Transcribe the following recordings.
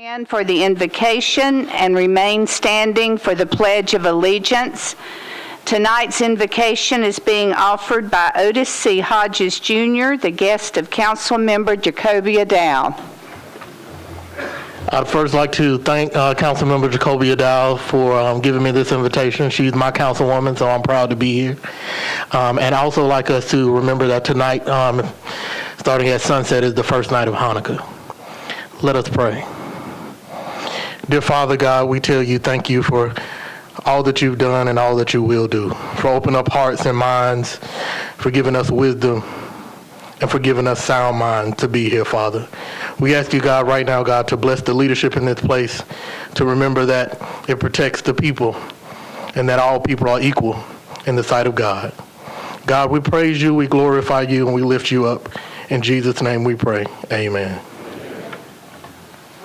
And for the invocation and remain standing for the Pledge of Allegiance. Tonight's invocation is being offered by Otis C. Hodges, Jr., the guest of Council Member Jacoby Dow. I'd first like to thank Councilmember Jacoby Dow for giving me this invitation. She's my councilwoman, so I'm proud to be here. And I also like us to remember that tonight, starting at sunset, is the first night of Hanukkah. Let us pray. Dear Father God, we tell you thank you for all that you've done and all that you will do, for opening up hearts and minds, for giving us wisdom, and for giving us sound mind to be here, Father. We ask you, God, right now, God, to bless the leadership in this place, to remember that it protects the people and that all people are equal in the sight of God. God, we praise you, we glorify you, and we lift you up. In Jesus' name we pray. Amen.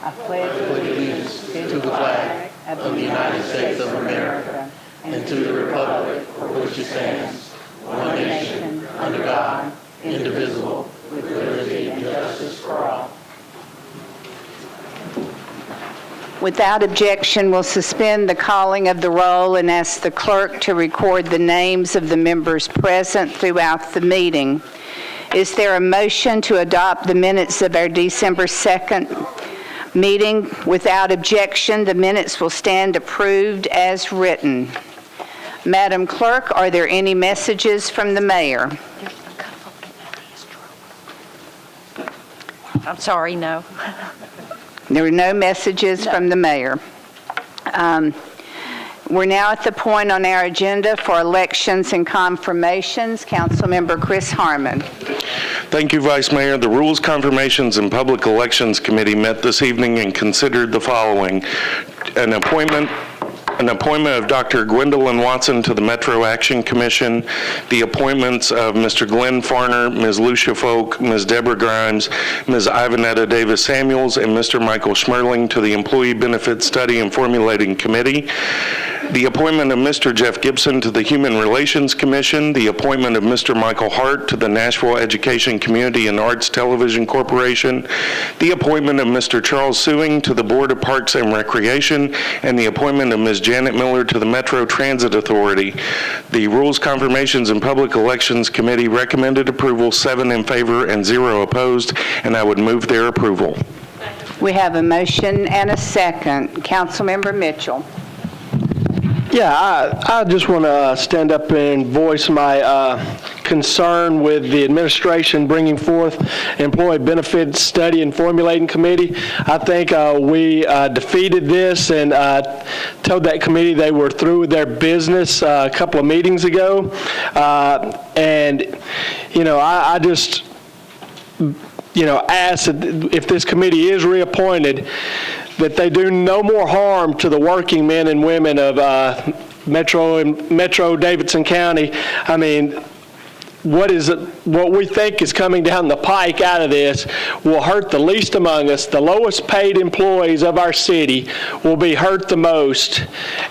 I pledge allegiance to the flag of the United States of America and to the republic for which it stands, one nation, under God, indivisible, with liberty and justice for all. Without objection, we'll suspend the calling of the roll and ask the clerk to record the names of the members present throughout the meeting. Is there a motion to adopt the minutes of our December 2nd meeting? Without objection, the minutes will stand approved as written. Madam Clerk, are there any messages from the mayor? I'm sorry, no. There were no messages from the mayor. We're now at the point on our agenda for elections and confirmations. Councilmember Chris Harmon. Thank you, Vice Mayor. The Rules, Confirmations, and Public Elections Committee met this evening and considered the following: an appointment of Dr. Gwendolyn Watson to the Metro Action Commission, the appointments of Mr. Glenn Farner, Ms. Lucia Folk, Ms. Deborah Grimes, Ms. Ivanetta Davis Samuels, and Mr. Michael Schmerling to the Employee Benefits Study and Formulating Committee, the appointment of Mr. Jeff Gibson to the Human Relations Commission, the appointment of Mr. Michael Hart to the Nashville Education Community and Arts Television Corporation, the appointment of Mr. Charles Sewing to the Board of Parks and Recreation, and the appointment of Ms. Janet Miller to the Metro Transit Authority. The Rules, Confirmations, and Public Elections Committee recommended approval, 7 in favor and 0 opposed, and I would move their approval. We have a motion and a second. Councilmember Mitchell. Yeah, I just want to stand up and voice my concern with the administration bringing forth Employee Benefits Study and Formulating Committee. I think we defeated this and told that committee they were through with their business a couple of meetings ago. And, I just, ask that if this committee is reappointed, that they do no more harm to the working men and women of Metro Davidson County. I mean, what we think is coming down the pike out of this will hurt the least among us. The lowest paid employees of our city will be hurt the most.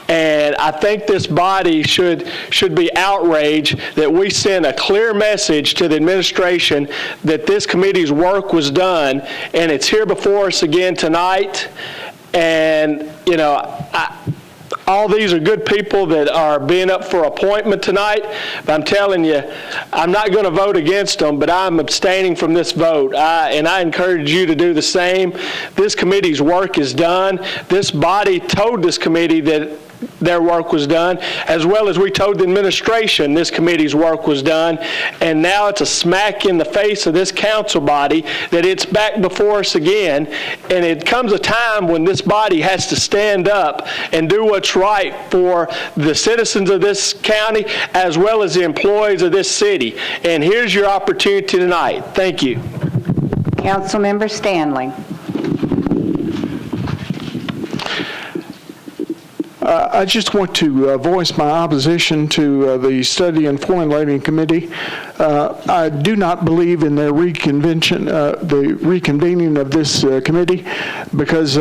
And I think this body should be outraged that we send a clear message to the administration that this committee's work was done, and it's here before us again tonight. And, all these are good people that are being up for appointment tonight, but I'm telling you, I'm not going to vote against them, but I'm abstaining from this vote. And I encourage you to do the same. This committee's work is done. This body told this committee that their work was done, as well as we told the administration this committee's work was done. And now it's a smack in the face of this council body that it's back before us again. And it comes a time when this body has to stand up and do what's right for the citizens of this county as well as the employees of this city. And here's your opportunity tonight. Thank you. Councilmember Stanley. I just want to voice my opposition to the Study and Formulating Committee. I do not believe in the reconvening of this committee, because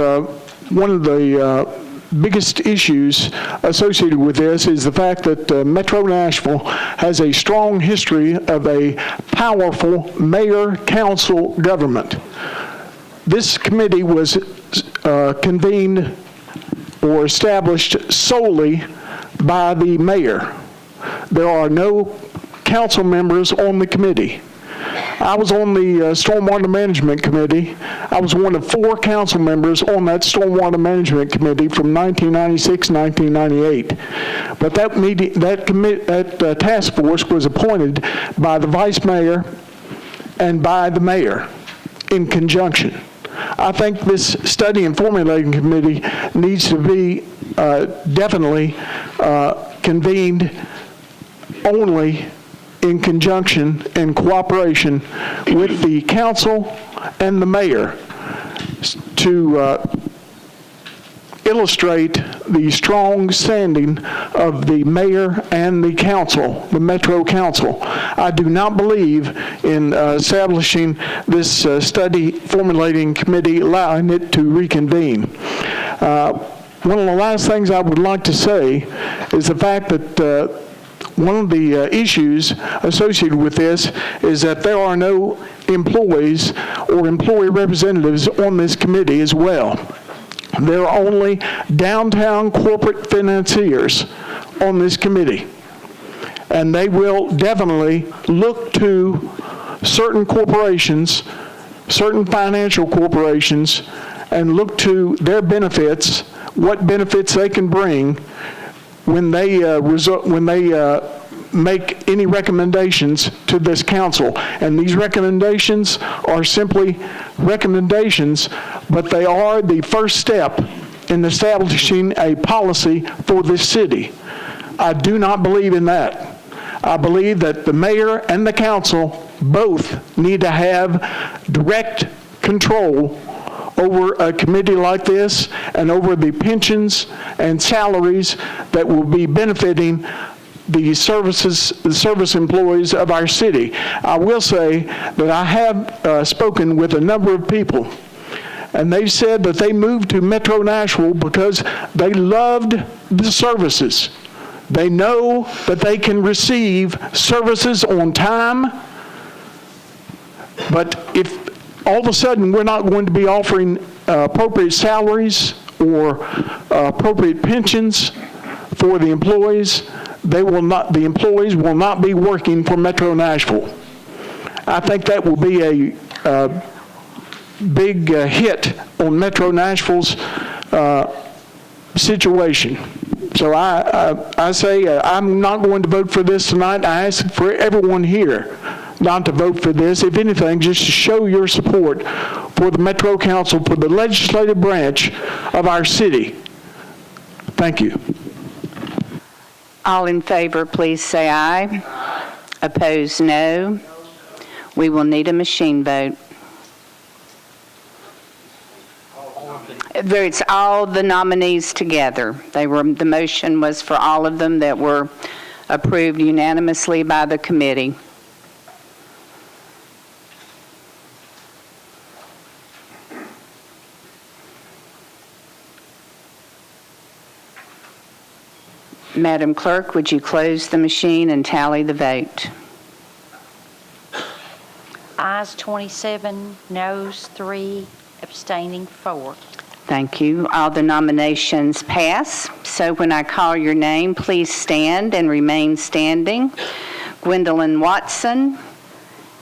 one of the biggest issues associated with this is the fact that Metro Nashville has a strong history of a powerful mayor-council government. This committee was convened or established solely by the mayor. There are no council members on the committee. I was on the Stormwater Management Committee. I was one of 4 council members on that Stormwater Management Committee from 1996 to 1998. But that task force was appointed by the vice mayor and by the mayor in conjunction. I think this study and formulating committee needs to be definitely convened only in conjunction and cooperation with the council and the mayor to illustrate the strong standing of the mayor and the council, the Metro Council. I do not believe in establishing this study formulating committee, allowing it to reconvene. One of the last things I would like to say is the fact that one of the issues associated with this is that there are no employees or employee representatives on this committee as well. There are only downtown corporate financiers on this committee. And they will definitely look to certain corporations, certain financial corporations, and look to their benefits, what benefits they can bring when they make any recommendations to this council. And these recommendations are simply recommendations, but they are the first step in establishing a policy for this city. I do not believe in that. I believe that the mayor and the council both need to have direct control over a committee like this and over the pensions and salaries that will be benefiting the service employees of our city. I will say that I have spoken with a number of people, and they said that they moved to Metro Nashville because they loved the services. They know that they can receive services on time, but if all of a sudden we're not going to be offering appropriate salaries or appropriate pensions for the employees, the employees will not be working for Metro Nashville. I think that will be a big hit on Metro Nashville's situation. So I say I'm not going to vote for this tonight. I ask for everyone here not to vote for this. If anything, just to show your support for the Metro Council, for the legislative branch of our city. Thank you. All in favor, please say aye. Aye. Opposed, no. We will need a machine vote. It's all the nominees together. The motion was for all of them that were approved unanimously by the committee. Madam Clerk, would you close the machine and tally the vote? Ayes 27, noes 3, abstaining 4. Thank you. All the nominations pass. So when I call your name, please stand and remain standing. Gwendolyn Watson,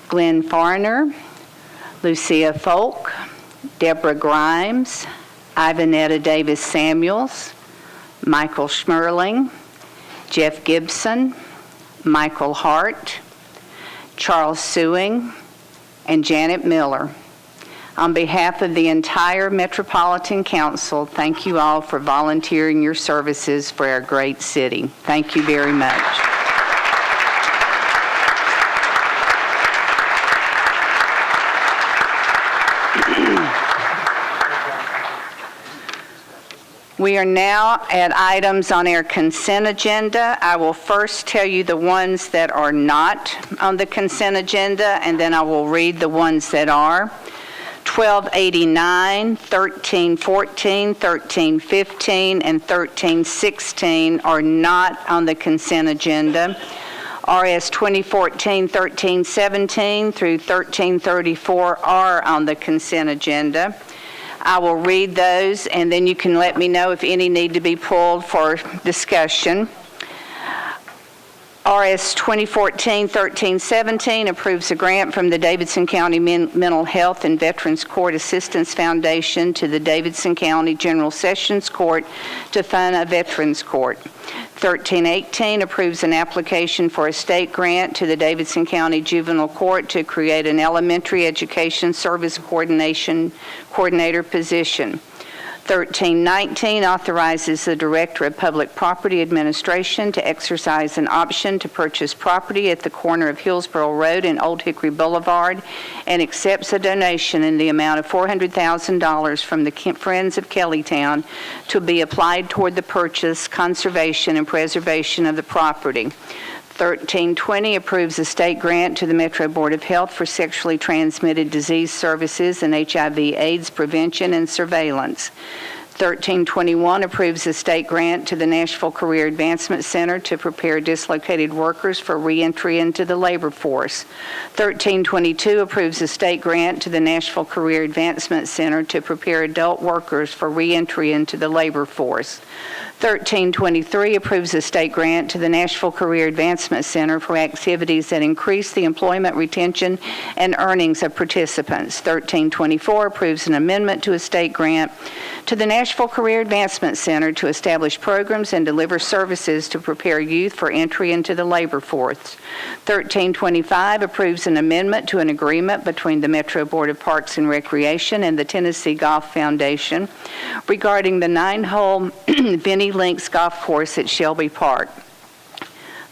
Glenn Farner, Lucia Folk, Deborah Grimes, Ivanetta Davis Samuels, Michael Schmerling, Jeff Gibson, Michael Hart, Charles Sewing, and Janet Miller. On behalf of the entire Metropolitan Council, thank you all for volunteering your services for our great city. Thank you very much. We are now at items on our consent agenda. I will first tell you the ones that are not on the consent agenda, and then I will read the ones that are. 1289, 1314, 1315, and 1316 are not on the consent agenda. RS 2014-1317 through 1334 are on the consent agenda. I will read those, and then you can let me know if any need to be pulled for discussion. RS 2014-1317 approves a grant from the Davidson County Mental Health and Veterans Court Assistance Foundation to the Davidson County General Sessions Court to fund a Veterans Court. 1318 approves an application for a state grant to the Davidson County Juvenile Court to create an elementary education service coordinator position. 1319 authorizes the Director of Public Property Administration to exercise an option to purchase property at the corner of Hillsborough Road and Old Hickory Boulevard and accepts a donation in the amount of $400,000 from the Friends of Kellytown to be applied toward the purchase, conservation, and preservation of the property. 1320 approves a state grant to the Metro Board of Health for sexually transmitted disease services and HIV/AIDS prevention and surveillance. 1321 approves a state grant to the Nashville Career Advancement Center to prepare dislocated workers for reentry into the labor force. 1322 approves a state grant to the Nashville Career Advancement Center to prepare adult workers for reentry into the labor force. 1323 approves a state grant to the Nashville Career Advancement Center for activities that increase the employment, retention, and earnings of participants. 1324 approves an amendment to a state grant to the Nashville Career Advancement Center to establish programs and deliver services to prepare youth for entry into the labor force. 1325 approves an amendment to an agreement between the Metro Board of Parks and Recreation and the Tennessee Golf Foundation regarding the 9-hole Vinnie Links Golf Course at Shelby Park.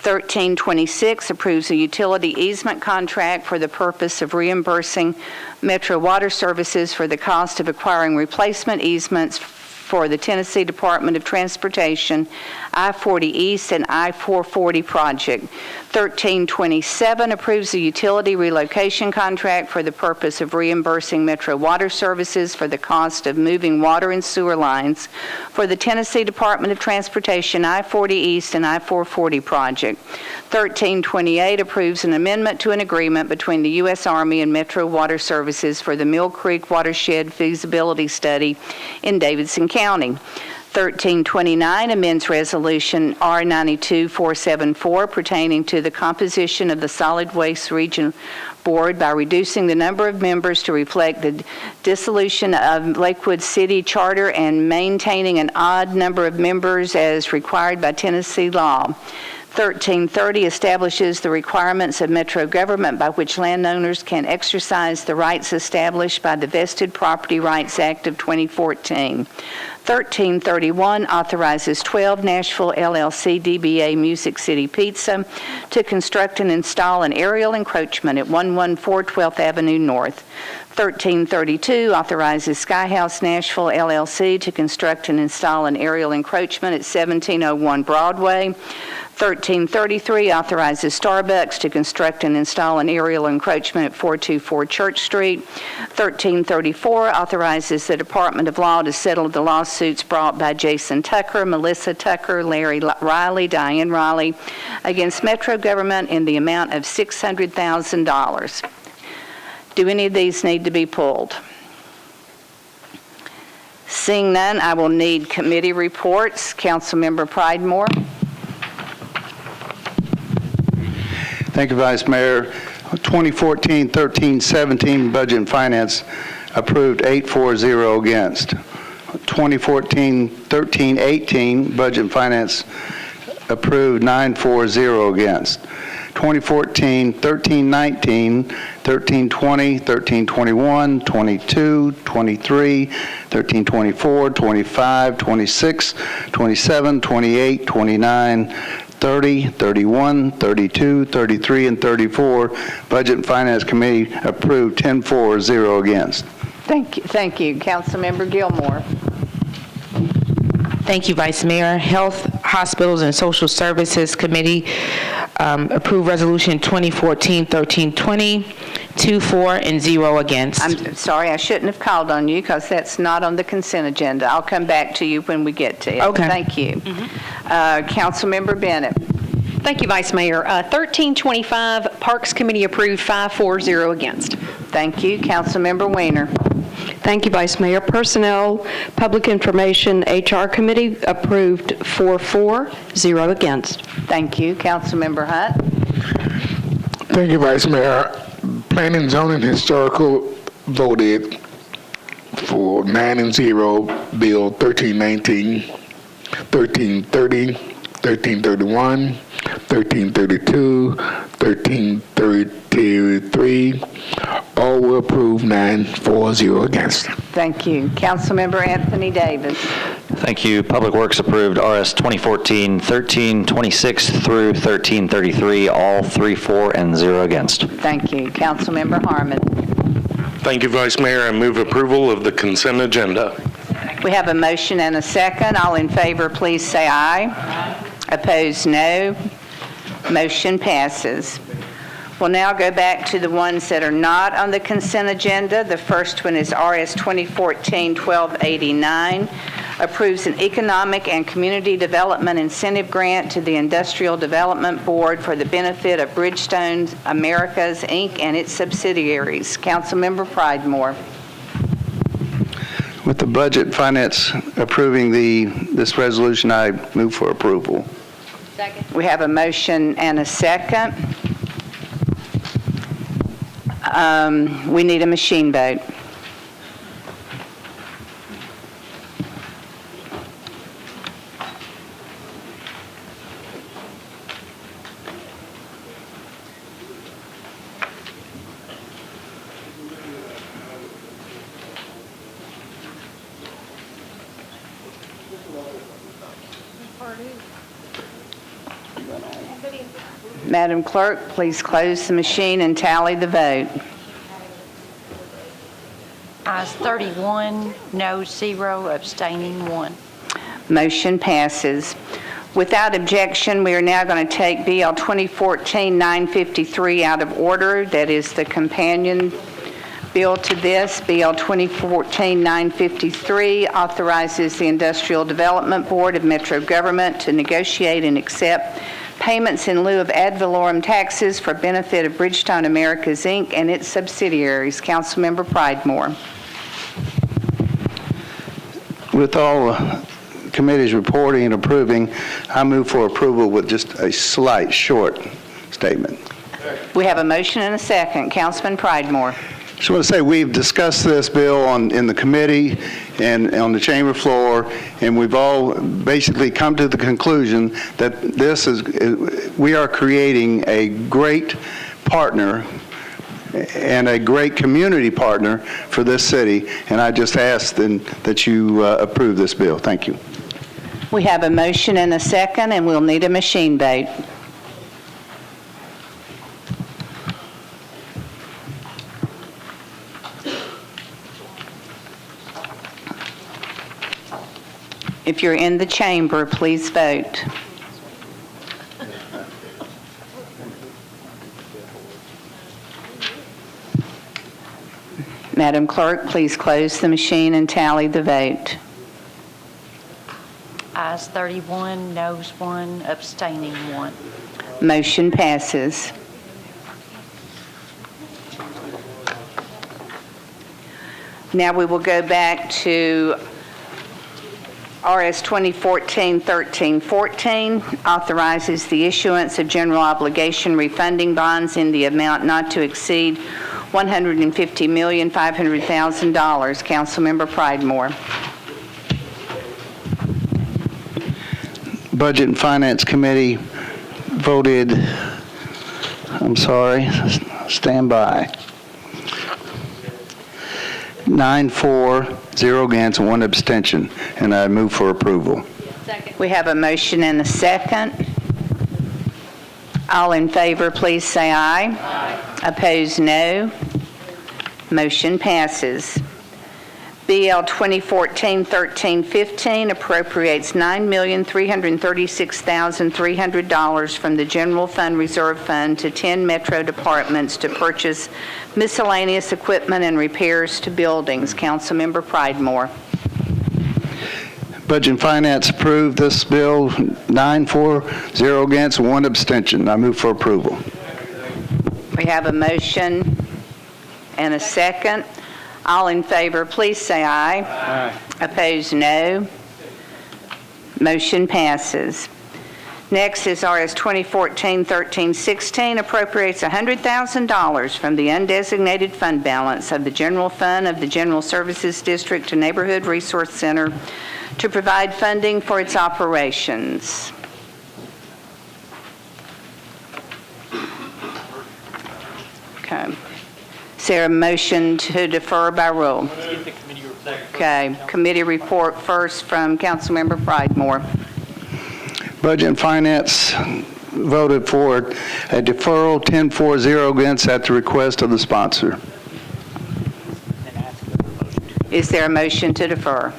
1326 approves a utility easement contract for the purpose of reimbursing Metro Water Services for the cost of acquiring replacement easements for the Tennessee Department of Transportation I-40 East and I-440 project. 1327 approves a utility relocation contract for the purpose of reimbursing Metro Water Services for the cost of moving water and sewer lines for the Tennessee Department of Transportation I-40 East and I-440 project. 1328 approves an amendment to an agreement between the U.S. Army and Metro Water Services for the Mill Creek Watershed Feasibility Study in Davidson County. 1329 amends Resolution R92474 pertaining to the composition of the Solid Waste Region Board by reducing the number of members to reflect the dissolution of Lakewood City Charter and maintaining an odd number of members as required by Tennessee law. 1330 establishes the requirements of Metro government by which landowners can exercise the rights established by the Vested Property Rights Act of 2014. 1331 authorizes 12 Nashville LLC DBA Music City Pizza to construct and install an aerial encroachment at 114 12th Avenue North. 1332 authorizes Sky House Nashville LLC to construct and install an aerial encroachment at 1701 Broadway. 1333 authorizes Starbucks to construct and install an aerial encroachment at 424 Church Street. 1334 authorizes the Department of Law to settle the lawsuits brought by Jason Tucker, Melissa Tucker, Larry Riley, Diane Riley against Metro government in the amount of $600,000. Do any of these need to be pulled? Seeing none, I will need committee reports. Councilmember Pridemore. Thank you, Vice Mayor. 2014-13-17 Budget and Finance approved 8-4-0 against. 2014-13-18 Budget and Finance approved 9-4-0 against. 2014-13-19, 13-20, 13-21, 22, 23, 13-24, 25, 26, 27, 28, 29, 30, 31, 32, 33, and 34. Budget and Finance Committee approved 10-4-0 against. Thank you. Councilmember Gilmore. Thank you, Vice Mayor. Health, Hospitals, and Social Services Committee approved Resolution 2014-13-20, 2-4 and 0 against. I'm sorry, I shouldn't have called on you because that's not on the consent agenda. I'll come back to you when we get to it. Okay. Thank you. Councilmember Bennett. Thank you, Vice Mayor. 1325, Parks Committee approved 5-4-0 against. Thank you. Councilmember Weiner. Thank you, Vice Mayor. Personnel, Public Information, HR Committee approved 4-4, 0 against. Thank you. Councilmember Hunt. Thank you, Vice Mayor. Planning, Zoning, Historical voted for 9 and 0, Bill 1319, 1330, 1331, 1332, 1333. All were approved, 9-4-0 against. Thank you. Councilmember Anthony Davis. Thank you. Public Works approved RS 2014-1326 through 1333, all 3-4 and 0 against. Thank you. Councilmember Harmon. Thank you, Vice Mayor. I move approval of the consent agenda. We have a motion and a second. All in favor, please say aye. Opposed, no. Motion passes. We'll now go back to the ones that are not on the consent agenda. The first one is RS 2014-1289, approves an Economic and Community Development Incentive Grant to the Industrial Development Board for the benefit of Bridgestone Americas, Inc. and its subsidiaries. Councilmember Pridemore. With the Budget and Finance approving this resolution, I move for approval. We have a motion and a second. We need a machine vote. Madam Clerk, please close the machine and tally the vote. Ayes 31, noes 0, abstaining 1. Motion passes. Without objection, we are now going to take BL 2014-953 out of order. That is the companion bill to this. BL 2014-953 authorizes the Industrial Development Board of Metro Government to negotiate and accept payments in lieu of ad valorem taxes for benefit of Bridgestone Americas, Inc. and its subsidiaries. Councilmember Pridemore. With all committees reporting and approving, I move for approval with just a slight, short statement. We have a motion and a second. Councilman Pridemore. Just want to say we've discussed this bill in the committee and on the chamber floor, and we've all basically come to the conclusion that we are creating a great partner and a great community partner for this city, and I just ask that you approve this bill. Thank you. We have a motion and a second, and we'll need a machine vote. If you're in the chamber, please vote. Madam Clerk, please close the machine and tally the vote. Ayes 31, noes 1, abstaining 1. Motion passes. Now we will go back to RS 2014-1314, authorizes the issuance of general obligation refunding bonds in the amount not to exceed $150,500,000. Councilmember Pridemore. Budget and Finance Committee voted, stand by. 9-4, 0 against, and 1 abstention, and I move for approval. We have a motion and a second. All in favor, please say aye. Aye. Opposed, no. Motion passes. BL 2014-1315 appropriates $9,336,300 from the General Fund Reserve Fund to 10 Metro departments to purchase miscellaneous equipment and repairs to buildings. Councilmember Pridemore. Budget and Finance approved this bill, 9-4, 0 against, and 1 abstention. I move for approval. We have a motion and a second. All in favor, please say aye. Aye. Opposed, no. Motion passes. Next is RS 2014-1316, appropriates $100,000 from the undesignated fund balance of the general fund of the General Services District to Neighborhood Resource Center to provide funding for its operations. Okay. Is there a motion to defer by rule? Okay. Committee report first from Councilmember Pridemore. Budget and Finance voted for a deferral 10-4-0 against at the request of the sponsor. Is there a motion to defer?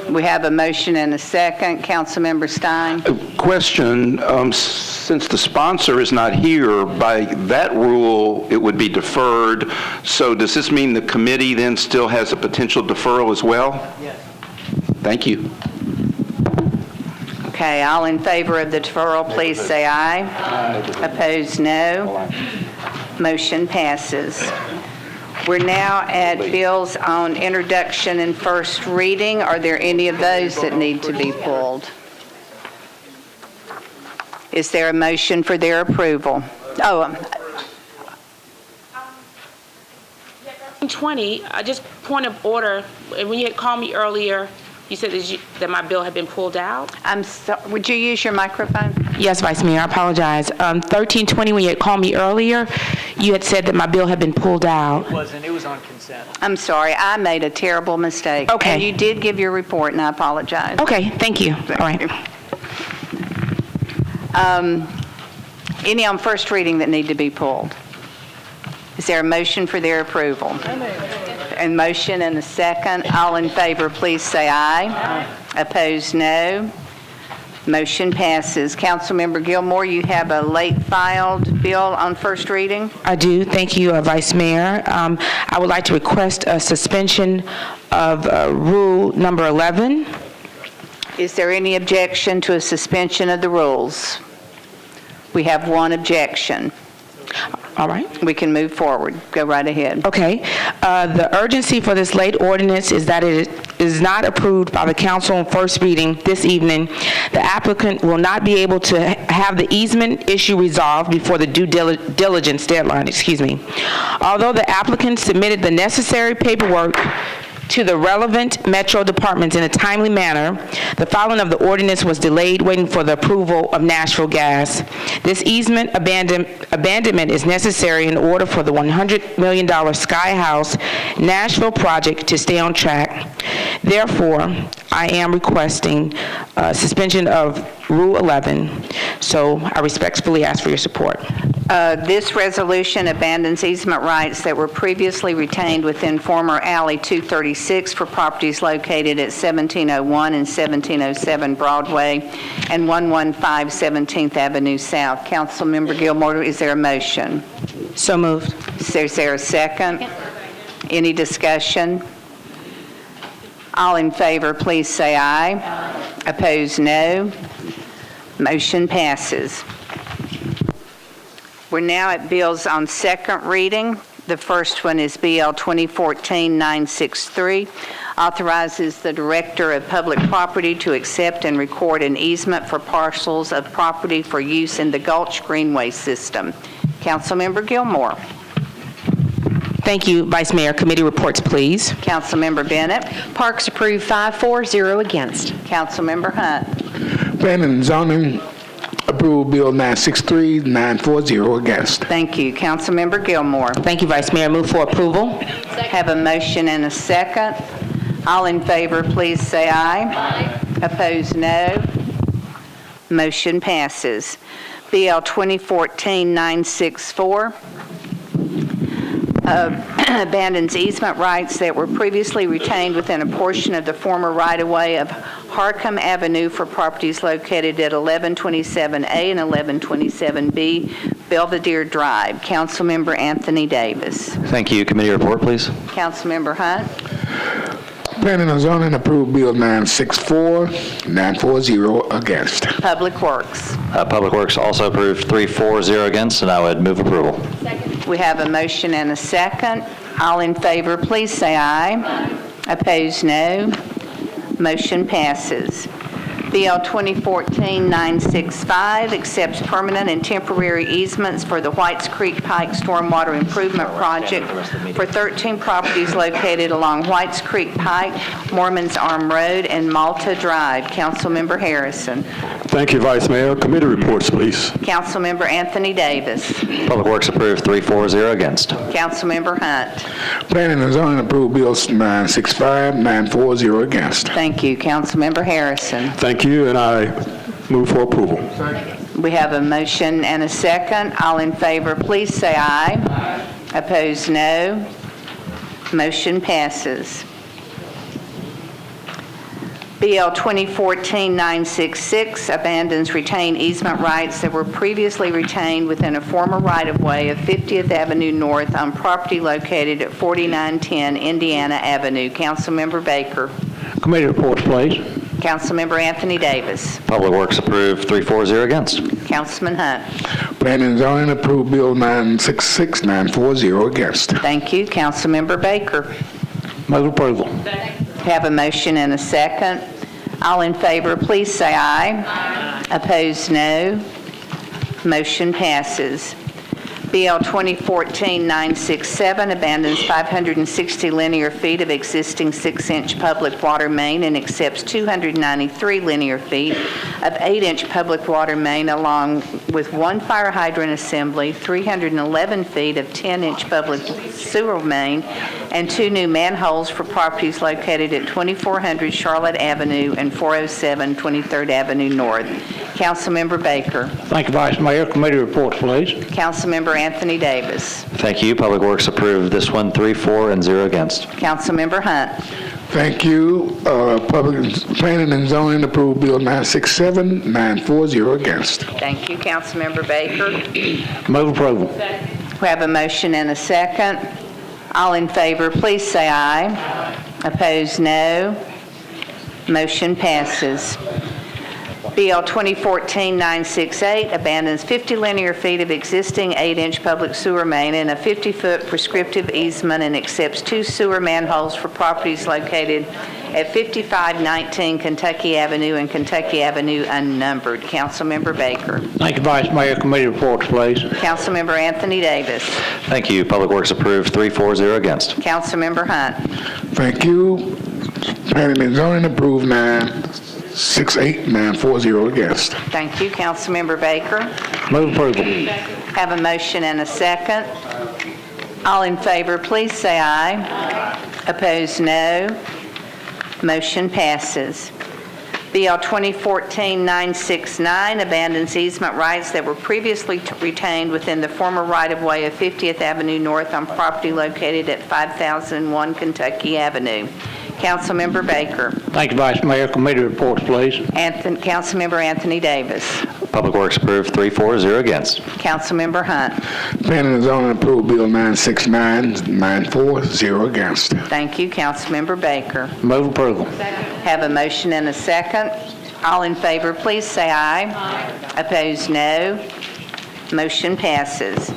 We have a motion and a second. Councilmember Stein? Question, since the sponsor is not here, by that rule, it would be deferred. So does this mean the committee then still has a potential deferral as well? Yes. Thank you. Okay, all in favor of the deferral, please say aye. Aye. Opposed, no. Motion passes. We're now at bills on introduction and first reading. Are there any of those that need to be pulled? Is there a motion for their approval? 20, just point of order, when you had called me earlier, you said that my bill had been pulled out? Would you use your microphone? Yes, Vice Mayor, I apologize. 1320, when you had called me earlier, you had said that my bill had been pulled out. It wasn't. It was on consent. I'm sorry. I made a terrible mistake. Okay. And you did give your report, and I apologize. Okay, thank you. All right. Any on first reading that need to be pulled? Is there a motion for their approval? And motion and a second. All in favor, please say aye. Aye. Opposed, no. Motion passes. Councilmember Gilmore, you have a late filed bill on first reading? I do. Thank you, Vice Mayor. I would like to request a suspension of rule number 11. Is there any objection to a suspension of the rules? We have one objection. All right. We can move forward. Go right ahead. Okay. The urgency for this late ordinance is that it is not approved by the council on first reading this evening. The applicant will not be able to have the easement issue resolved before the due diligence deadline, Although the applicant submitted the necessary paperwork to the relevant metro departments in a timely manner, the filing of the ordinance was delayed waiting for the approval of Nashville Gas. This easement abandonment is necessary in order for the $100 million Sky House Nashville project to stay on track. Therefore, I am requesting suspension of Rule 11. So I respectfully ask for your support. This resolution abandons easement rights that were previously retained within former Alley 236 for properties located at 1701 and 1707 Broadway and 115 17th Avenue South. Councilmember Gilmore, is there a motion? So moved. Is there a second? Any discussion? All in favor, please say aye. Aye. Opposed, no. Motion passes. We're now at bills on second reading. The first one is BL 2014-963, authorizes the Director of Public Property to accept and record an easement for parcels of property for use in the Gulch Greenway system. Councilmember Gilmore. Thank you, Vice Mayor. Committee reports, please. Councilmember Bennett. Parks approved 5-4-0 against. Councilmember Hunt. Planning and Zoning approved Bill 963, 940 against. Thank you. Councilmember Gilmore. Thank you, Vice Mayor. Move for approval. Have a motion and a second. All in favor, please say aye. Aye. Opposed, no. Motion passes. BL 2014-964. Abandons easement rights that were previously retained within a portion of the former right-of-way of Harcum Avenue for properties located at 1127A and 1127B Belvedere Drive. Councilmember Anthony Davis. Thank you. Committee report, please. Councilmember Hunt. Planning and Zoning approved Bill 964, 940 against. Public Works. Public Works also approved 340 against, and I would move approval. We have a motion and a second. All in favor, please say aye. Opposed, no. Motion passes. BL 2014-965 accepts permanent and temporary easements for the Whites Creek Pike Stormwater Improvement Project for 13 properties located along Whites Creek Pike, Mormons Arm Road, and Malta Drive. Councilmember Harrison. Thank you, Vice Mayor. Committee reports, please. Councilmember Anthony Davis. Public Works approved, 3-4-0 against. Councilmember Hunt. Planning and zoning approved bills 965, 940 against. Thank you. Councilmember Harrison. Thank you, and I move for approval. We have a motion and a second. All in favor, please say aye. Opposed, no. Motion passes. BL 2014-966 abandons retained easement rights that were previously retained within a former right-of-way of 50th Avenue North on property located at 4910 Indiana Avenue. Councilmember Baker. Committee reports, please. Councilmember Anthony Davis. Public Works approved, 3-4-0 against. Councilman Hunt. Planning and zoning approved bill 966, 940 against. Thank you. Councilmember Baker. Move approval. Have a motion and a second. All in favor, please say aye. Opposed, no. Motion passes. BL 2014-967 abandons 560 linear feet of existing 6-inch public water main and accepts 293 linear feet of 8-inch public water main along with one fire hydrant assembly, 311 feet of 10-inch public sewer main, and 2 new manholes for properties located at 2400 Charlotte Avenue and 407 23rd Avenue North. Councilmember Baker. Thank you, Vice Mayor. Committee reports, please. Councilmember Anthony Davis. Thank you. Public Works approved this one, 3-4-0 against. Councilmember Hunt. Thank you. Planning and zoning approved bill 967, 940 against. Thank you, Councilmember Baker. Move approval. We have a motion and a second. All in favor, please say aye. Opposed, no. Motion passes. BL 2014-968 abandons 50 linear feet of existing 8-inch public sewer main and a 50-foot prescriptive easement and accepts 2 sewer manholes for properties located at 5519 Kentucky Avenue and Kentucky Avenue unnumbered. Councilmember Baker. Thank you, Vice Mayor. Committee reports, please. Councilmember Anthony Davis. Thank you. Public Works approved, 3-4-0 against. Councilmember Hunt. Thank you. Planning and zoning approved 968, 940 against. Thank you, Councilmember Baker. Move approval. Have a motion and a second. All in favor, please say aye. Opposed, no. Motion passes. BL 2014-969 abandons easement rights that were previously retained within the former right-of-way of 50th Avenue North on property located at 5001 Kentucky Avenue. Councilmember Baker. Thank you, Vice Mayor. Committee reports, please. Councilmember Anthony Davis. Public Works approved, 3-4-0 against. Councilmember Hunt. Planning and zoning approved bill 969, 940 against. Thank you, Councilmember Baker. Move approval. Have a motion and a second. All in favor, please say aye. Opposed, no. Motion passes.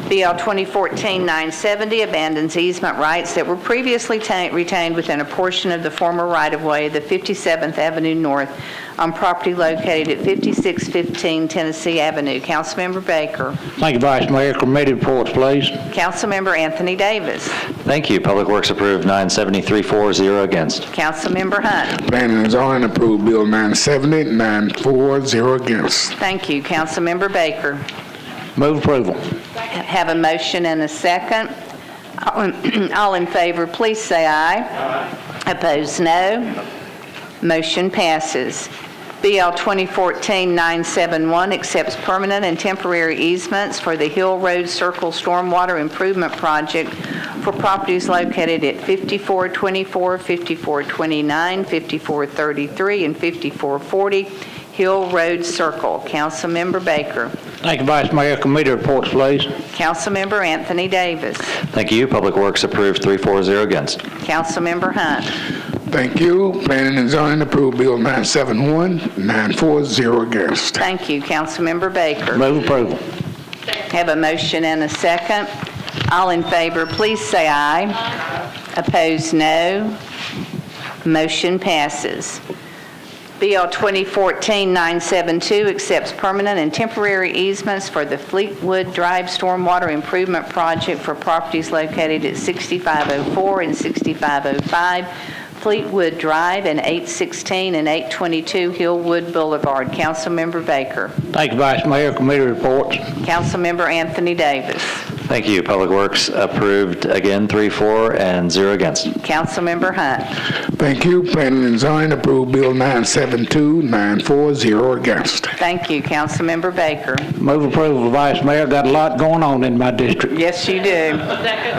BL 2014-970 abandons easement rights that were previously retained within a portion of the former right-of-way, the 57th Avenue North, on property located at 5615 Tennessee Avenue. Councilmember Baker. Thank you, Vice Mayor. Committee reports, please. Councilmember Anthony Davis. Thank you. Public Works approved, 973-4-0 against. Councilmember Hunt. Planning and zoning approved bill 970, 940 against. Thank you. Councilmember Baker. Move approval. Have a motion and a second. All in favor, please say aye. Opposed, no. Motion passes. BL 2014-971 accepts permanent and temporary easements for the Hill Road Circle Stormwater Improvement Project for properties located at 5424, 5429, 5433, and 5440 Hill Road Circle. Councilmember Baker. Thank you, Vice Mayor. Committee reports, please. Councilmember Anthony Davis. Thank you. Public Works approved, 3-4-0 against. Councilmember Hunt. Thank you. Planning and zoning approved bill 971, 940 against. Thank you. Councilmember Baker. Move approval. Have a motion and a second. All in favor, please say aye. Opposed, no. Motion passes. Bill 2014-972 accepts permanent and temporary easements for the Fleetwood Drive Stormwater Improvement Project for properties located at 6504 and 6505 Fleetwood Drive and 816 and 822 Hillwood Boulevard. Councilmember Baker. Thank you, Vice Mayor. Committee reports. Councilmember Anthony Davis. Thank you. Public Works approved again, 3-4 and 0 against. Councilmember Hunt. Thank you. Planning and Zoning approved Bill 972, 9-4, 0 against. Thank you. Councilmember Baker. Move approval, Vice Mayor. Got a lot going on in my district. Yes, you do.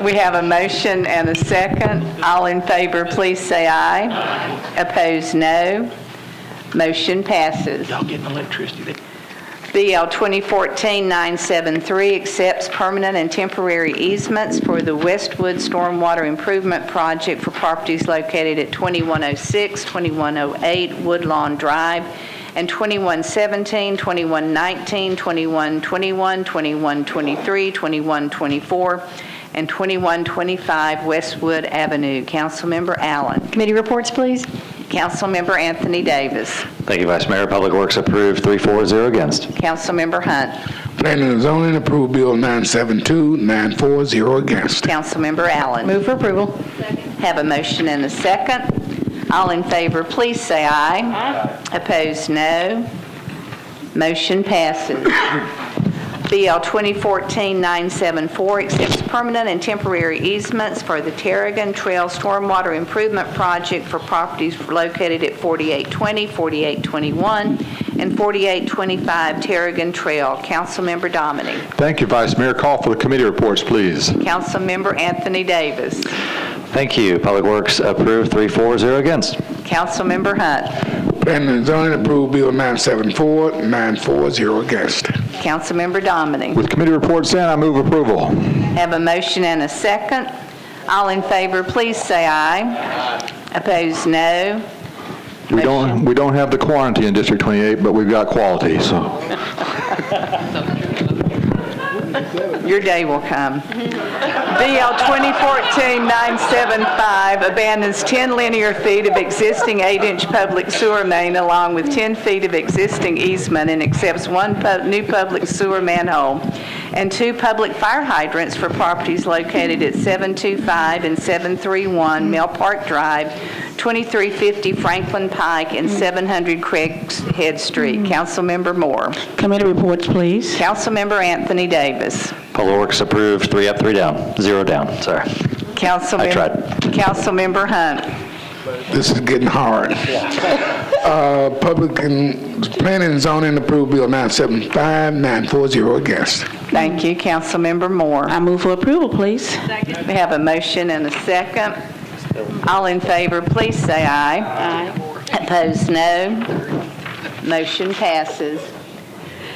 We have a motion and a second. All in favor, please say aye. Opposed, no. Motion passes. Y'all getting electricity? BL 2014-973 accepts permanent and temporary easements for the Westwood Stormwater Improvement Project for properties located at 2106, 2108 Woodlawn Drive, and 2117, 2119, 2121, 2123, 2124, and 2125 Westwood Avenue. Councilmember Allen. Committee reports, please. Councilmember Anthony Davis. Thank you, Vice Mayor. Public Works approved 3-4, 0 against. Councilmember Hunt. Planning and Zoning approved Bill 972, 9-4, 0 against. Councilmember Allen. Move for approval. Have a motion and a second. All in favor, please say aye. Opposed, no. Motion passes. BL 2014-974 accepts permanent and temporary easements for the Tarragon Trail Stormwater Improvement Project for properties located at 4820, 4821, and 4825 Tarragon Trail. Councilmember Dominic. Thank you, Vice Mayor. Call for the committee reports, please. Councilmember Anthony Davis. Thank you. Public Works approved 3-4, 0 against. Councilmember Hunt. Planning and Zoning approved Bill 974, 9-4, 0 against. Councilmember Dominic. With committee reports in, I move approval. Have a motion and a second. All in favor, please say aye. Opposed, no. We don't have the quarantine in District 28, but we've got quality, so. Your day will come. BL 2014-975 abandons 10 linear feet of existing 8-inch public sewer main along with 10 feet of existing easement and accepts one new public sewer manhole and 2 public fire hydrants for properties located at 725 and 731 Mill Park Drive, 2350 Franklin Pike, and 700 Craighead Street. Councilmember Moore. Committee reports, please. Councilmember Anthony Davis. Public Works approved 3 up, 3 down, 0 down. Sorry. I tried. Councilmember Hunt. This is getting hard. Planning and Zoning approved Bill 975, 9-4, 0 against. Thank you. Councilmember Moore. I move for approval, please. We have a motion and a second. All in favor, please say aye. Aye. Opposed, no. Motion passes.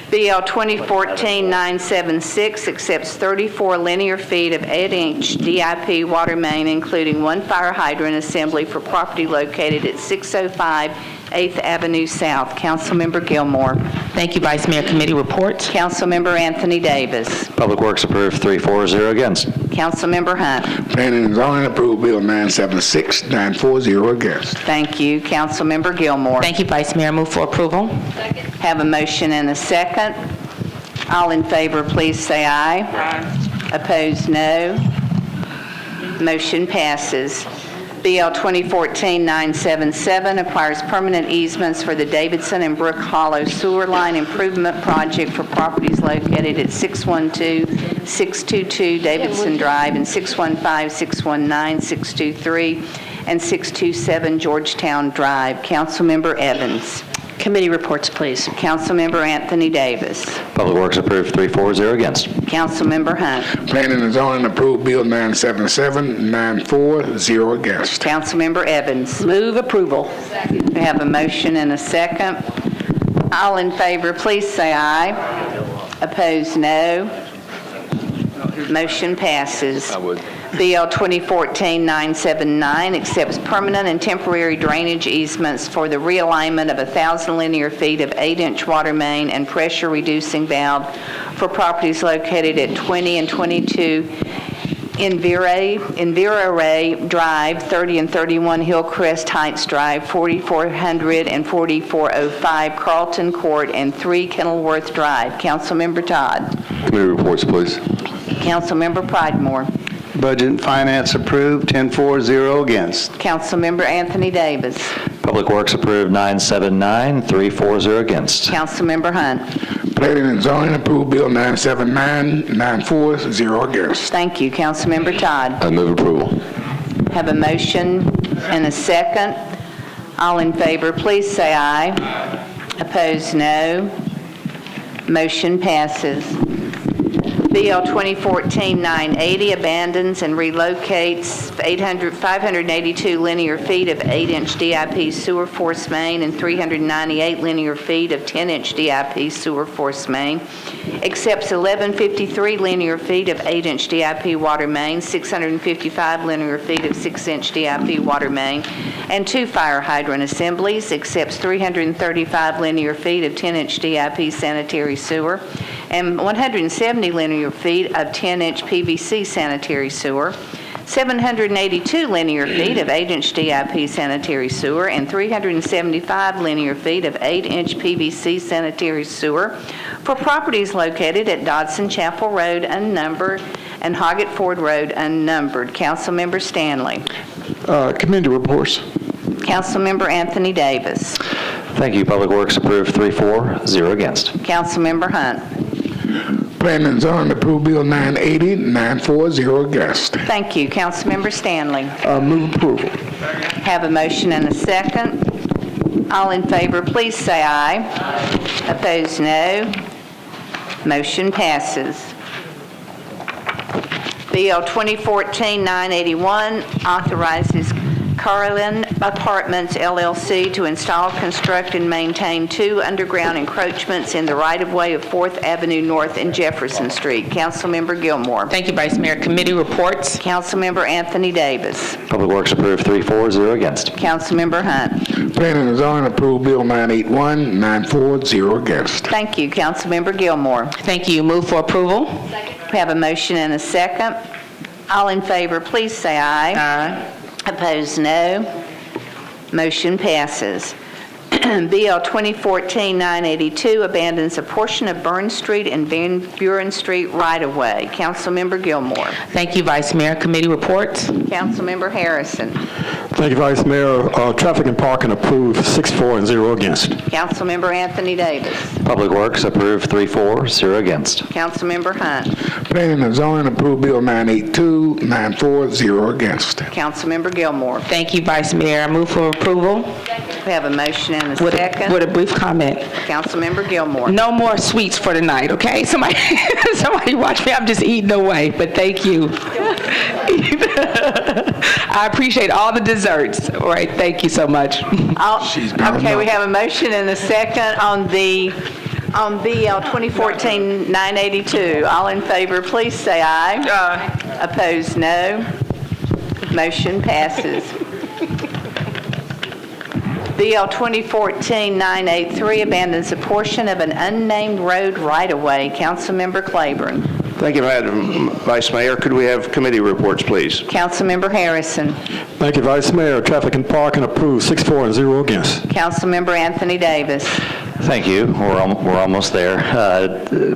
BL 2014-976 accepts 34 linear feet of 8-inch DIP water main, including 1 fire hydrant assembly for property located at 605 8th Avenue South. Councilmember Gilmore. Thank you, Vice Mayor. Committee reports. Councilmember Anthony Davis. Public Works approved 3-4, 0 against. Councilmember Hunt. Planning and Zoning approved Bill 976, 9-4, 0 against. Thank you. Councilmember Gilmore. Thank you, Vice Mayor. Move for approval. Have a motion and a second. All in favor, please say aye. Aye. Opposed, no. Motion passes. BL 2014-977 acquires permanent easements for the Davidson and Brook Hollow Sewer Line Improvement Project for properties located at 612, 622 Davidson Drive and 615, 619, 623, and 627 Georgetown Drive. Councilmember Evans. Committee reports, please. Councilmember Anthony Davis. Public Works approved 3-4, 0 against. Councilmember Hunt. Planning and Zoning approved Bill 977, 9-4, 0 against. Councilmember Evans. Move approval. We have a motion and a second. All in favor, please say aye. Opposed, no. Motion passes. BL 2014-979 accepts permanent and temporary drainage easements for the realignment of 1,000 linear feet of 8-inch water main and pressure-reducing valve for properties located at 20 and 22 Envirare Drive, 30 and 31 Hillcrest Heights Drive, 4400 and 4405 Carlton Court, and 3 Kenilworth Drive. Councilmember Todd. Committee reports, please. Councilmember Pridemore. Budget and Finance approved, 10-4, 0 against. Councilmember Anthony Davis. Public Works approved 979, 340 against. Councilmember Hunt. Planning and Zoning approved Bill 979, 940 against. Thank you. Councilmember Todd. I move approval. Have a motion and a second. All in favor, please say aye. Opposed, no. Motion passes. BL 2014-980 abandons and relocates 582 linear feet of 8-inch DIP sewer force main and 398 linear feet of 10-inch DIP sewer force main, accepts 1153 linear feet of 8-inch DIP water main, 655 linear feet of 6-inch DIP water main, and 2 fire hydrant assemblies, accepts 335 linear feet of 10-inch DIP sanitary sewer, and 170 linear feet of 10-inch PVC sanitary sewer, 782 linear feet of 8-inch DIP sanitary sewer, and 375 linear feet of 8-inch PVC sanitary sewer for properties located at Dodson Chapel Road unnumbered and Hoggett Ford Road unnumbered. Councilmember Stanley. Committee reports. Councilmember Anthony Davis. Thank you. Public Works approved 340 against. Councilmember Hunt. Planning and Zoning approved Bill 980, 940 against. Thank you. Councilmember Stanley. Move approval. Have a motion and a second. All in favor, please say aye. Opposed, no. Motion passes. BL 2014-981 authorizes Carlin Apartments, LLC, to install, construct, and maintain 2 underground encroachments in the right-of-way of 4th Avenue North and Jefferson Street. Councilmember Gilmore. Thank you, Vice Mayor. Committee reports. Councilmember Anthony Davis. Public Works approved 340 against. Councilmember Hunt. Planning and Zoning approved Bill 981, 940 against. Thank you. Councilmember Gilmore. Thank you. Move for approval. We have a motion and a second. All in favor, please say aye. Aye. Opposed, no. Motion passes. BL 2014-982 abandons a portion of Burn Street and Van Buren Street right-of-way. Councilmember Gilmore. Thank you, Vice Mayor. Committee reports. Councilmember Harrison. Thank you, Vice Mayor. Traffic and Parking approved 6-4 and 0 against. Councilmember Anthony Davis. Public Works approved 340 against. Councilmember Hunt. Planning and Zoning approved Bill 982, 940 against. Councilmember Gilmore. Thank you, Vice Mayor. I move for approval. We have a motion and a second. With a brief comment. Councilmember Gilmore. No more sweets for tonight, okay? Somebody watch me. I'm just eating away, but thank you. I appreciate all the desserts. All right, thank you so much. Okay, we have a motion and a second on BL 2014-982. All in favor, please say aye. Aye. Opposed, no. Motion passes. BL 2014-983 abandons a portion of an unnamed road right-of-way. Councilmember Claiborne. Thank you, Madam Vice Mayor. Could we have committee reports, please? Councilmember Harrison. Thank you, Vice Mayor. Traffic and Parking approved 6-4 and 0 against. Councilmember Anthony Davis. Thank you. We're almost there.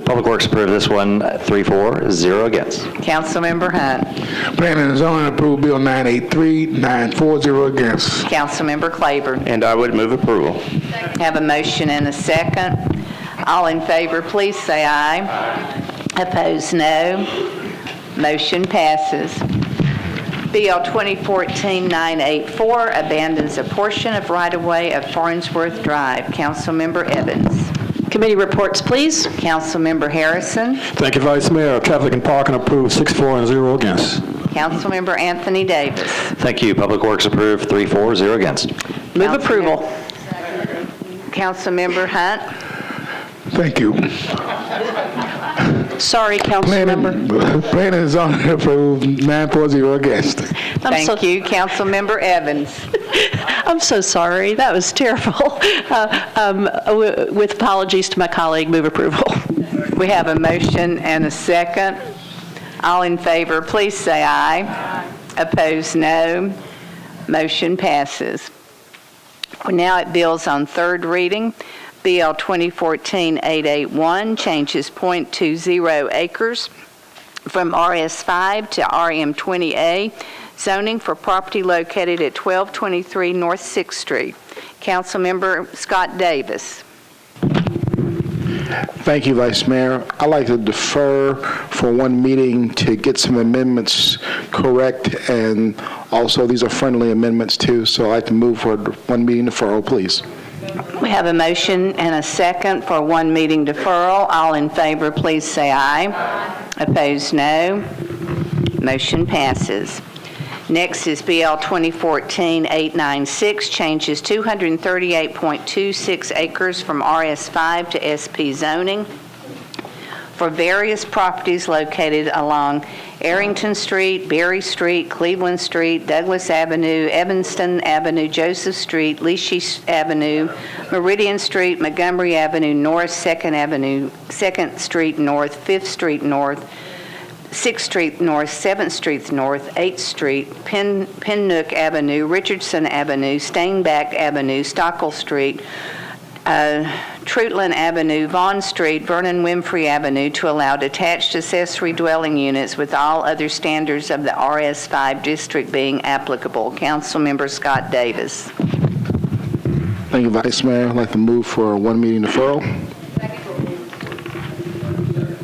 Public Works approved this one 3-4, 0 against. Councilmember Hunt. Planning and Zoning approved Bill 983, 940 against. Councilmember Claiborne. And I would move approval. Have a motion and a second. All in favor, please say aye. Opposed, no. Motion passes. BL 2014-984 abandons a portion of right-of-way of Farnsworth Drive. Councilmember Evans. Committee reports, please. Councilmember Harrison. Thank you, Vice Mayor. Traffic and Parking approved 6-4 and 0 against. Councilmember Anthony Davis. Thank you. Public Works approved 3-4, 0 against. Move approval. Councilmember Hunt. Thank you. Sorry, Councilmember. Planning and Zoning approved 940 against. Thank you. Councilmember Evans. I'm so sorry. That was terrible. With apologies to my colleague, move approval. We have a motion and a second. All in favor, please say aye. Opposed, no. Motion passes. We're now at bills on third reading. BL 2014-881 changes .20 acres from RS5 to RM20A, zoning for property located at 1223 North 6th Street. Councilmember Scott Davis. Thank you, Vice Mayor. I'd like to defer for one meeting to get some amendments correct, and also these are friendly amendments too, so I'd like to move for one meeting deferral, please. We have a motion and a second for one meeting deferral. All in favor, please say aye. Opposed, no. Motion passes. Next is BL 2014-896, changes 238.26 acres from RS5 to SP zoning for various properties located along Arrington Street, Berry Street, Cleveland Street, Douglas Avenue, Evanston Avenue, Joseph Street, Leachy Avenue, Meridian Street, Montgomery Avenue North, 2nd Street North, 5th Street North, 6th Street North, 7th Street North, 8th Street, Pennook Avenue, Richardson Avenue, Stainback Avenue, Stockel Street, Trutland Avenue, Vaughn Street, Vernon Winfrey Avenue to allow detached accessory dwelling units with all other standards of the RS5 district being applicable. Councilmember Scott Davis. Thank you, Vice Mayor. I'd like to move for one meeting deferral.